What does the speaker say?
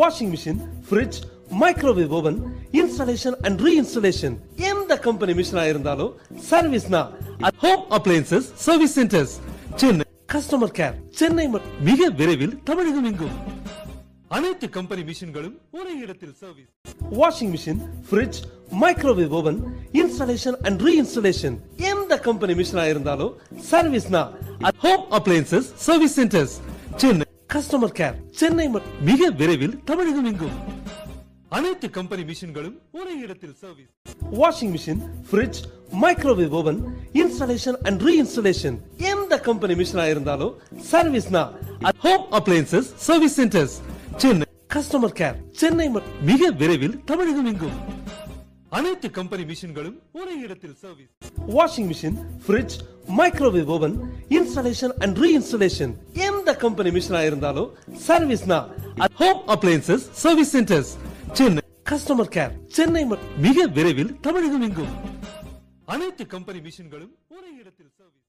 washing machine, fridge, microwave oven, installation and reinstallation. எந்த company மிஷினா இருந்தாலும் சர்வீஸ்னா home appliances service centres Chennai. Customer care Chennai மிக விரைவில் தமிழகம் எங்கும். அனைத்து கம்பெனி மிஷின்களும் ஒரே இடத்தில் service. Washing machine, fridge, microwave oven, installation and reinstallation. எந்த கம்பெனி மிஷினா இருந்தாலும் சர்வீஸ்னா home appliances service centres Chennai. Customer care Chennai மிக விரைவில் தமிழகம் எங்கும். அனைத்து கம்பெனி மிஷின்களும் ஒரே இடத்தில் service. Washing machine, fridge, microwave oven, installation and reinstallation. எந்த கம்பெனி மிஷினா இருந்தாலும் சர்வீஸ்னா home appliances service centres Chennai. Customer care Chennai மிக விரைவில் தமிழகம் எங்கும். அனைத்து கம்பெனி மிஷின்களும் ஒரே இடத்தில் service. Washing machine, fridge, microwave oven, installation and reinstallation. எந்த கம்பெனி மிஷினா இருந்தாலும் சர்வீஸ்னா home appliances service centres Chennai. Customer care Chennai மிக விரைவில் தமிழகம் எங்கும். அனைத்து கம்பெனி மிஷின்களும் ஒரே இடத்தில் சர்வீஸ்.